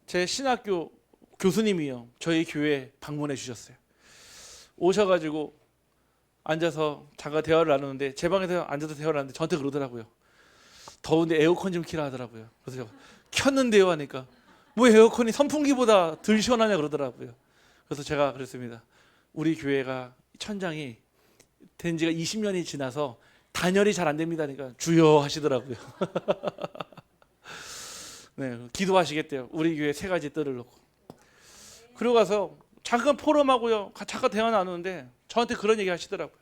제 신학교 교수님이요, 저희 교회 방문해 주셨어요. 오셔가지고 앉아서 잠깐 대화를 나누는데, 제 방에서 앉아서 대화를 나누는데 저한테 그러더라고요. 더운데 에어컨 좀 키라 하더라고요. 그래서 제가 켰는데요 하니까, 뭐 에어컨이 선풍기보다 덜 시원하냐 그러더라고요. 그래서 제가 그랬습니다. 우리 교회가 천장이 된 지가 20년이 지나서 단열이 잘 안 됩니다니까 주여 하시더라고요. 네, 기도하시겠대요. 우리 교회 3가지 뜰을 놓고. 그러고 가서 잠깐 포럼하고요, 잠깐 대화 나누는데 저한테 그런 얘기 하시더라고요.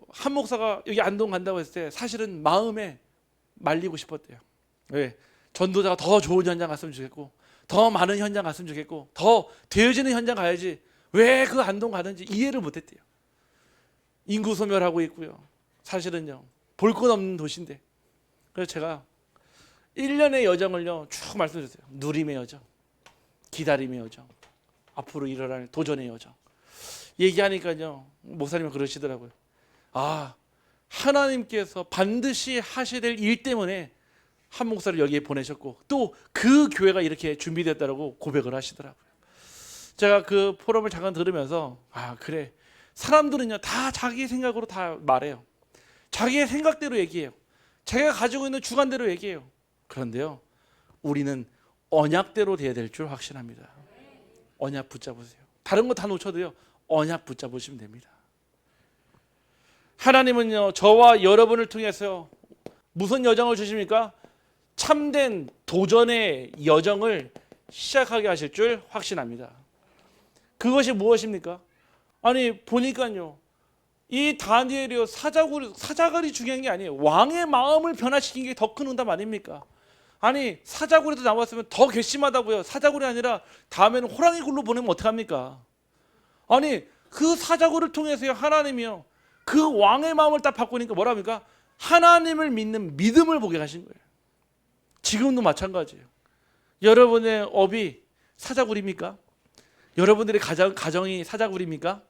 한 목사가 여기 안동 간다고 했을 때 사실은 마음에 말리고 싶었대요. 왜? 전도자가 더 좋은 현장 갔으면 좋겠고, 더 많은 현장 갔으면 좋겠고, 더 되어지는 현장 가야지 왜 그 안동 가는지 이해를 못했대요. 인구 소멸하고 있고요, 사실은요 볼 것 없는 도시인데. 그래서 제가 1년의 여정을요 쭉 말씀드렸어요. 누림의 여정, 기다림의 여정, 앞으로 일어날 도전의 여정 얘기하니까요, 목사님은 그러시더라고요. 아, 하나님께서 반드시 하셔야 될 일 때문에 한 목사를 여기에 보내셨고, 또 그 교회가 이렇게 준비됐다고 고백을 하시더라고요. 제가 그 포럼을 잠깐 들으면서, 아 그래, 사람들은요 다 자기 생각으로 다 말해요. 자기의 생각대로 얘기해요. 자기가 가지고 있는 주관대로 얘기해요. 그런데요, 우리는 언약대로 돼야 될 줄 확신합니다. 언약 붙잡으세요. 다른 거 다 놓쳐도요, 언약 붙잡으시면 됩니다. 하나님은요, 저와 여러분을 통해서 무슨 여정을 주십니까? 참된 도전의 여정을 시작하게 하실 줄 확신합니다. 그것이 무엇입니까? 아니 보니까요, 이 다니엘이요, 사자굴이 중요한 게 아니에요. 왕의 마음을 변화시킨 게 더 큰 응답 아닙니까? 아니 사자굴에도 나왔으면 더 괘씸하다고요. 사자굴이 아니라 다음에는 호랑이 굴로 보내면 어떡합니까? 아니 그 사자굴을 통해서요, 하나님이요 그 왕의 마음을 딱 바꾸니까 뭐랍니까? 하나님을 믿는 믿음을 보게 하신 거예요. 지금도 마찬가지예요. 여러분의 업이 사자굴입니까? 여러분들의 가정이 사자굴입니까?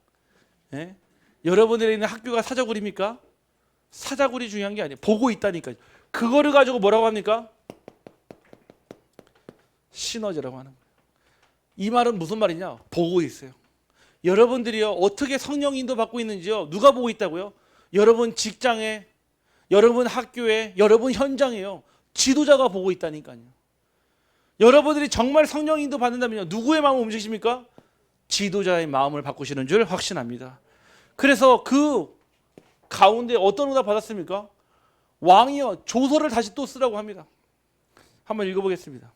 예? 여러분들의 있는 학교가 사자굴입니까? 사자굴이 중요한 게 아니에요. 보고 있다니까요. 그거를 가지고 뭐라고 합니까? 시너지라고 하는 거예요. 이 말은 무슨 말이냐? 보고 있어요. 여러분들이요 어떻게 성령 인도 받고 있는지요 누가 보고 있다고요? 여러분 직장에, 여러분 학교에, 여러분 현장에요 지도자가 보고 있다니까요. 여러분들이 정말 성령 인도 받는다면요, 누구의 마음을 움직이십니까? 지도자의 마음을 바꾸시는 줄 확신합니다. 그래서 그 가운데 어떤 응답 받았습니까? 왕이요 조서를 다시 또 쓰라고 합니다. 한번 읽어보겠습니다.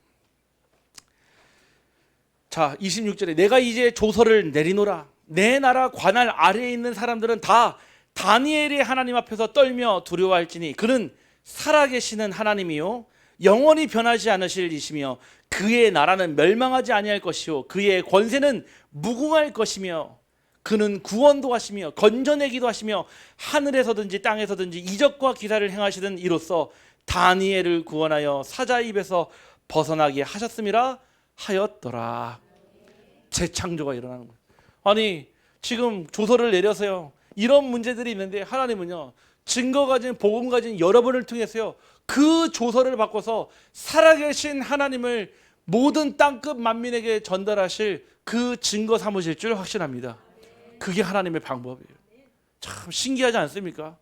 자, 26절에 내가 이제 조서를 내리노라. 내 나라 관할 아래에 있는 사람들은 다 다니엘의 하나님 앞에서 떨며 두려워할지니 그는 살아계시는 하나님이요 영원히 변하지 않으실 이시며 그의 나라는 멸망하지 아니할 것이요 그의 권세는 무궁할 것이며 그는 구원도 하시며 건져내기도 하시며 하늘에서든지 땅에서든지 이적과 기사를 행하시는 이로써 다니엘을 구원하여 사자 입에서 벗어나게 하셨음이라 하였더라. 재창조가 일어나는 거예요. 아니 지금 조서를 내려서요 이런 문제들이 있는데 하나님은요 증거 가진 복음 가진 여러분을 통해서요 그 조서를 바꿔서 살아계신 하나님을 모든 땅끝 만민에게 전달하실 그 증거 삼으실 줄 확신합니다. 그게 하나님의 방법이에요. 참 신기하지 않습니까?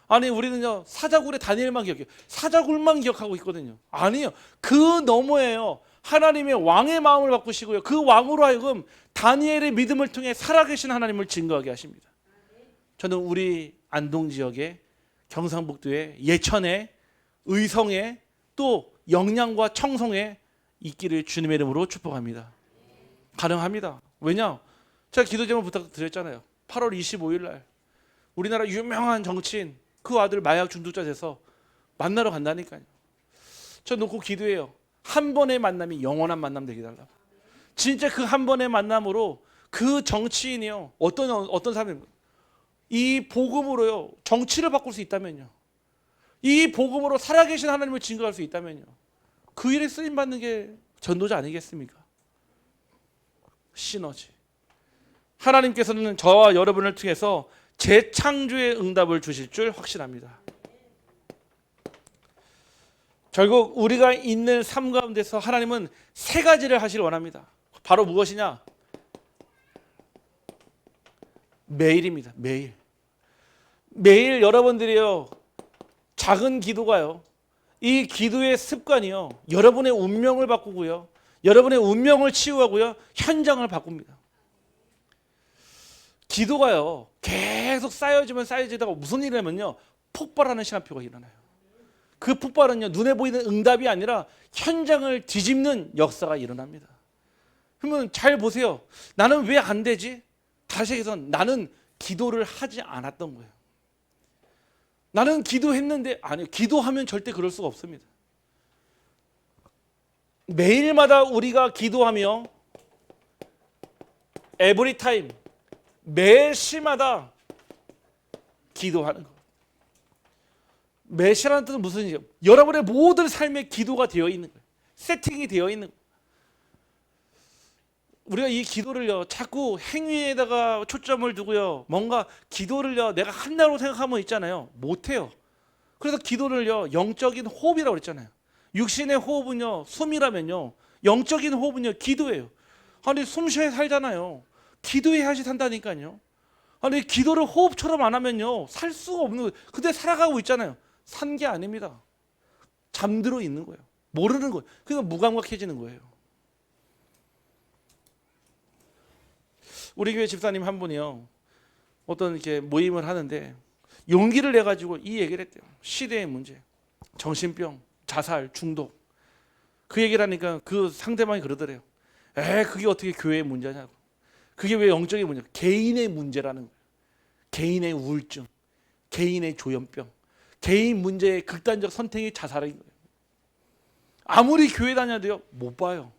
아니 우리는요 사자굴의 다니엘만 기억해요. 사자굴만 기억하고 있거든요. 아니에요. 그 너머에요 하나님의 왕의 마음을 바꾸시고요. 그 왕으로 하여금 다니엘의 믿음을 통해 살아계신 하나님을 증거하게 하십니다. 저는 우리 안동 지역에 경상북도에 예천에 의성에 또 영양과 청송에 있기를 주님의 이름으로 축복합니다. 가능합니다. 왜냐? 제가 기도 제목 부탁드렸잖아요. 8월 25일 날 우리나라 유명한 정치인 그 아들 마약 중독자 돼서 만나러 간다니까요. 저 놓고 기도해요. 한 번의 만남이 영원한 만남 되게 달라고. 진짜 그 한 번의 만남으로 그 정치인이요. 어떤 사람입니까? 이 복음으로요. 정치를 바꿀 수 있다면요. 이 복음으로 살아계신 하나님을 증거할 수 있다면요. 그 일에 쓰임 받는 게 전도자 아니겠습니까? 시너지. 하나님께서는 저와 여러분을 통해서 재창조의 응답을 주실 줄 확신합니다. 결국 우리가 있는 삶 가운데서 하나님은 세 가지를 하시길 원합니다. 바로 무엇이냐? 매일입니다. 매일. 매일 여러분들이요. 작은 기도가요. 이 기도의 습관이요. 여러분의 운명을 바꾸고요. 여러분의 운명을 치유하고요. 현장을 바꿉니다. 기도가요. 계속 쌓여지다가 무슨 일이 냐면요. 폭발하는 시간표가 일어나요. 그 폭발은요. 눈에 보이는 응답이 아니라 현장을 뒤집는 역사가 일어납니다. 그러면 잘 보세요. 나는 왜 안 되지? 다시 해서 나는 기도를 하지 않았던 거예요. 나는 기도했는데 아니요. 기도하면 절대 그럴 수가 없습니다. 매일마다 우리가 기도하며 every time 매 시마다 기도하는 것. 매 시라는 뜻은 무슨 얘기예요? 여러분의 모든 삶에 기도가 되어 있는 거예요. 세팅이 되어 있는 거예요. 우리가 이 기도를요 자꾸 행위에다가 초점을 두고요 뭔가 기도를요 내가 한다고 생각하면 있잖아요 못해요. 그래서 기도를요 영적인 호흡이라고 그랬잖아요. 육신의 호흡은요 숨이라면요 영적인 호흡은요 기도예요. 아니 숨 쉬어야 살잖아요. 기도해야지 산다니까요. 아니 기도를 호흡처럼 안 하면요 살 수가 없는 거예요. 근데 살아가고 있잖아요. 산 게 아닙니다. 잠들어 있는 거예요. 모르는 거예요. 그러니까 무감각해지는 거예요. 우리 교회 집사님 한 분이요 어떤 이렇게 모임을 하는데 용기를 내 가지고 이 얘기를 했대요. 시대의 문제, 정신병, 자살, 중독. 그 얘기를 하니까 그 상대방이 그러더래요. 그게 어떻게 교회의 문제냐고. 그게 왜 영적인 문제냐? 개인의 문제라는 거예요. 개인의 우울증, 개인의 조현병, 개인 문제의 극단적 선택이 자살인 거예요. 아무리 교회 다녀도요 못 봐요.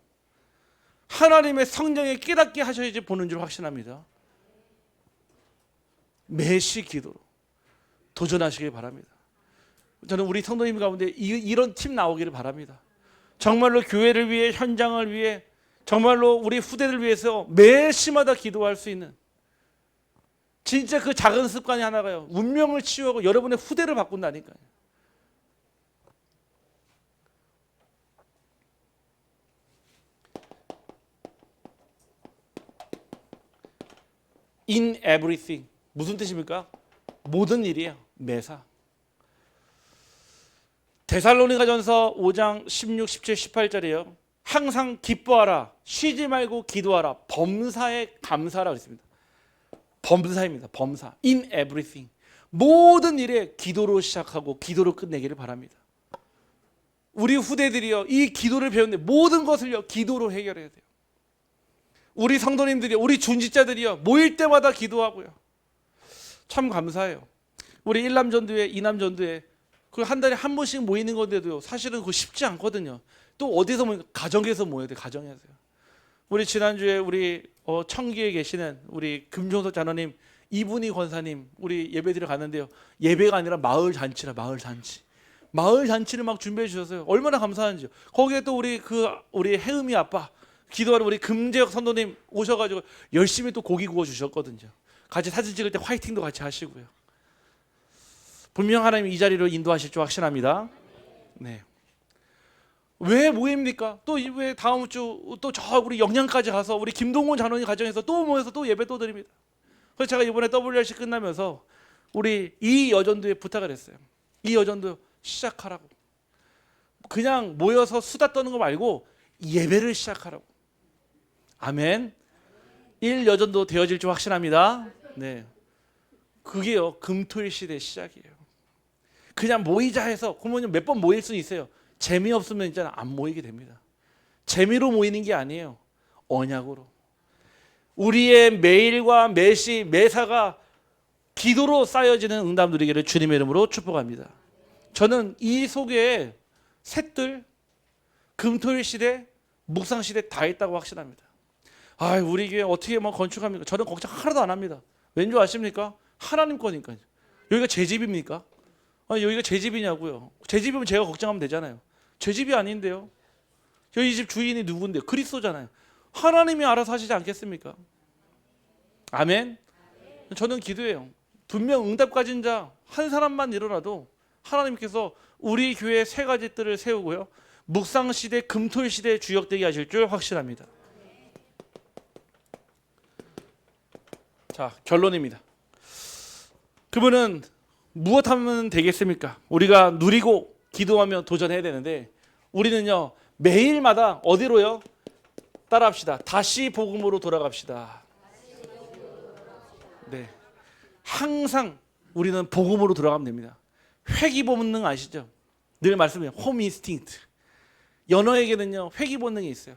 하나님의 성령에 깨닫게 하셔야지 보는 줄 확신합니다. 매시 기도로 도전하시길 바랍니다. 저는 우리 성도님 가운데 이런 팀 나오기를 바랍니다. 정말로 교회를 위해 현장을 위해 정말로 우리 후대를 위해서 매시마다 기도할 수 있는 진짜 그 작은 습관이 하나가요. 운명을 치유하고 여러분의 후대를 바꾼다니까요. In everything. 무슨 뜻입니까? 모든 일이에요. 매사. 데살로니가전서 5장 16, 17, 18절이에요. 항상 기뻐하라. 쉬지 말고 기도하라. 범사에 감사하라 그랬습니다. 범사입니다. 범사. In everything. 모든 일에 기도로 시작하고 기도로 끝내기를 바랍니다. 우리 후대들이요. 이 기도를 배우는데 모든 것을요. 기도로 해결해야 돼요. 우리 성도님들이 우리 중직자들이요 모일 때마다 기도하고요. 참 감사해요. 우리 1남전도회 2남전도회 그 한 달에 한 번씩 모이는 건데도요 사실은 그거 쉽지 않거든요. 또 어디서 모이는 가정에서 모여야 돼. 가정에서요. 우리 지난주에 우리 청기에 계시는 우리 금종석 장로님 이분희 권사님 우리 예배드려 갔는데요. 예배가 아니라 마을 잔치라. 마을 잔치. 마을 잔치를 막 준비해 주셨어요. 얼마나 감사한지요. 거기에 또 우리 해음이 아빠 기도하는 우리 금재혁 선도님 오셔가지고 열심히 또 고기 구워 주셨거든요. 같이 사진 찍을 때 화이팅도 같이 하시고요. 분명 하나님 이 자리로 인도하실 줄 확신합니다. 네. 왜 모입니까? 또 왜 다음 주 또 저 우리 영양까지 가서 우리 김동원 장로님 가정에서 또 모여서 또 예배 또 드립니다. 그래서 제가 이번에 WRC 끝나면서 우리 이 여전도에 부탁을 했어요. 이 여전도 시작하라고. 그냥 모여서 수다 떠는 거 말고 예배를 시작하라고. 아멘. 일여전도 되어질 줄 확신합니다. 네, 그게요 금토일 시대의 시작이에요. 그냥 모이자 해서 그러면 몇 번 모일 수는 있어요. 재미없으면 이제 안 모이게 됩니다. 재미로 모이는 게 아니에요. 언약으로. 우리의 매일과 매시 매사가 기도로 쌓여지는 응답 누리기를 주님의 이름으로 축복합니다. 저는 이 속에 셋들 금토일 시대 묵상 시대 다 있다고 확신합니다. 아, 우리 교회 어떻게 뭐 건축합니까? 저는 걱정 하나도 안 합니다. 왠 줄 아십니까? 하나님 거니까요. 여기가 제 집입니까? 아니, 여기가 제 집이냐고요. 제 집이면 제가 걱정하면 되잖아요. 제 집이 아닌데요. 저희 집 주인이 누군데요? 그리스도잖아요. 하나님이 알아서 하시지 않겠습니까? 아멘. 저는 기도해요. 분명 응답 가진 자 한 사람만 일어나도 하나님께서 우리 교회 세 가지 뜰을 세우고요. 묵상 시대, 금토일 시대에 주역되게 하실 줄 확신합니다. 자, 결론입니다. 그러면은 무엇하면 되겠습니까? 우리가 누리고 기도하며 도전해야 되는데 우리는요 매일마다 어디로요? 따라합시다. 다시 복음으로 돌아갑시다. 네, 항상 우리는 복음으로 돌아가면 됩니다. 회귀 본능 아시죠? 늘 말씀해요. 홈 인스팅트. 연어에게는요 회귀 본능이 있어요.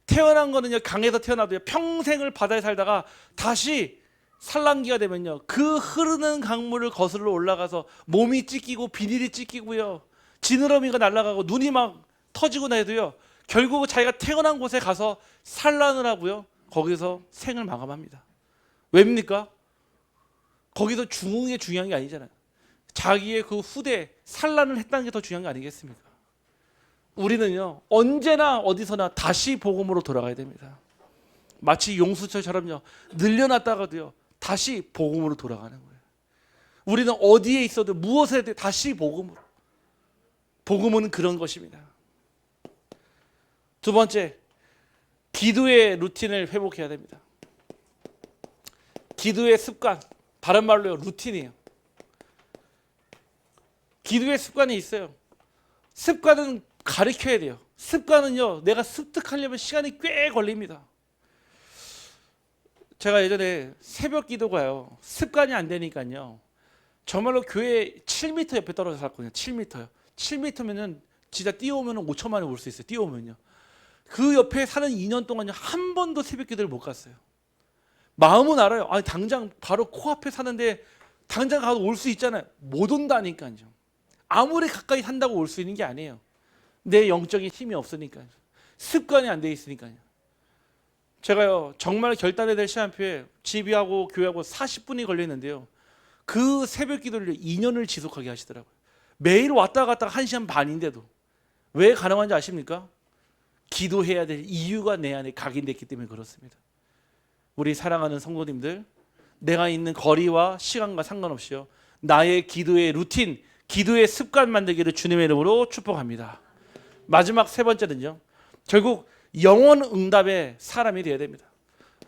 태어난 거는요 강에서 태어나도요 평생을 바다에 살다가 다시 산란기가 되면요 그 흐르는 강물을 거슬러 올라가서 몸이 찢기고 비닐이 찢기고요 지느러미가 날아가고 눈이 막 터지고 나도요 결국 자기가 태어난 곳에 가서 산란을 하고요 거기서 생을 마감합니다. 왜입니까? 거기서 죽는 게 중요한 게 아니잖아요. 자기의 그 후대 산란을 했다는 게 더 중요한 게 아니겠습니까? 우리는요 언제나 어디서나 다시 복음으로 돌아가야 됩니다. 마치 용수철처럼요 늘려놨다가도요 다시 복음으로 돌아가는 거예요. 우리는 어디에 있어도 무엇에 대해 다시 복음으로. 복음은 그런 것입니다. 두 번째, 기도의 루틴을 회복해야 됩니다. 기도의 습관, 바른 말로요 루틴이에요. 기도의 습관이 있어요. 습관은 가르쳐야 돼요. 습관은요 내가 습득하려면 시간이 꽤 걸립니다. 제가 예전에 새벽 기도가요 습관이 안 되니까요 정말로 교회 7m 옆에 떨어져 살았거든요. 7m요. 7m면은 진짜 뛰어오면 5천 만에 올 수 있어요. 뛰어오면요. 그 옆에 사는 2년 동안요 한 번도 새벽 기도를 못 갔어요. 마음은 알아요. 아니 당장 바로 코앞에 사는데 당장 가도 올 수 있잖아요. 못 온다니까요. 아무리 가까이 산다고 올 수 있는 게 아니에요. 내 영적인 힘이 없으니까요. 습관이 안 돼 있으니까요. 제가요 정말 결단해야 될 시간표에 집이하고 교회하고 40분이 걸렸는데요. 그 새벽 기도를 2년을 지속하게 하시더라고요. 매일 왔다 갔다 1시간 반인데도. 왜 가능한지 아십니까? 기도해야 될 이유가 내 안에 각인됐기 때문에 그렇습니다. 우리 사랑하는 성도님들, 내가 있는 거리와 시간과 상관없이요 나의 기도의 루틴, 기도의 습관 만들기를 주님의 이름으로 축복합니다. 마지막 세 번째는요 결국 영원 응답의 사람이 되어야 됩니다.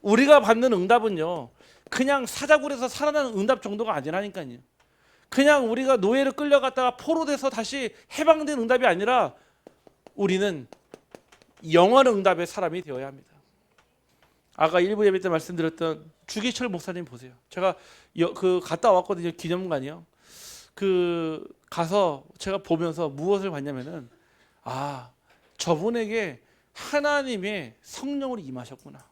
우리가 받는 응답은요 그냥 사자굴에서 살아나는 응답 정도가 아니라니까요. 그냥 우리가 노예로 끌려갔다가 포로돼서 다시 해방된 응답이 아니라 우리는 영원 응답의 사람이 되어야 합니다. 아까 일부 예배 때 말씀드렸던 주기철 목사님 보세요. 제가 갔다 왔거든요. 기념관이요. 가서 제가 보면서 무엇을 봤냐면은 저분에게 하나님의 성령으로 임하셨구나.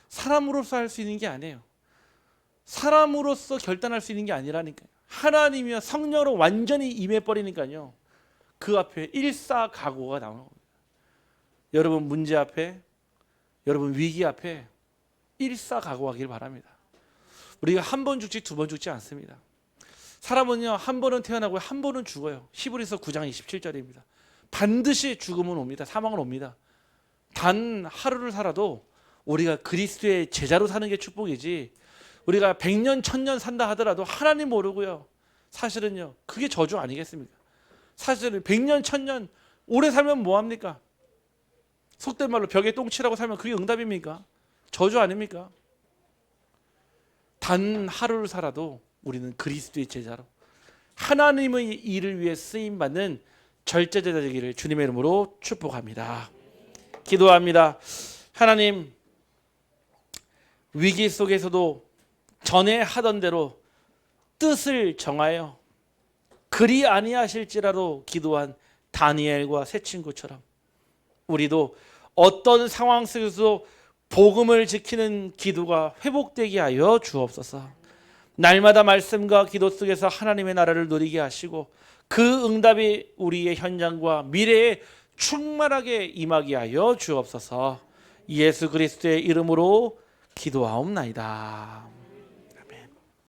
사람으로서 할 수 있는 게 아니에요. 사람으로서 결단할 수 있는 게 아니라니까요. 하나님이요 성령으로 완전히 임해버리니까요. 그 앞에 일사각오가 나오는 겁니다. 여러분 문제 앞에, 여러분 위기 앞에 일사각오하길 바랍니다. 우리가 한 번 죽지 두 번 죽지 않습니다. 사람은요 한 번은 태어나고 한 번은 죽어요. 히브리서 9장 27절입니다. 반드시 죽음은 옵니다. 사망은 옵니다. 단 하루를 살아도 우리가 그리스도의 제자로 사는 게 축복이지 우리가 100년 1000년 산다 하더라도 하나님 모르고요 사실은요 그게 저주 아니겠습니까? 사실은 100년 1000년 오래 살면 뭐합니까? 속된 말로 벽에 똥치라고 살면 그게 응답입니까? 저주 아닙니까? 단 하루를 살아도 우리는 그리스도의 제자로 하나님의 일을 위해 쓰임받는 절제제자 되기를 주님의 이름으로 축복합니다. 기도합니다. 하나님, 위기 속에서도 전에 하던 대로 뜻을 정하여 그리 아니하실지라도 기도한 다니엘과 세 친구처럼 우리도 어떤 상황 속에서도 복음을 지키는 기도가 회복되게 하여 주옵소서. 날마다 말씀과 기도 속에서 하나님의 나라를 누리게 하시고 그 응답이 우리의 현장과 미래에 충만하게 임하게 하여 주옵소서. 예수 그리스도의 이름으로 기도하옵나이다.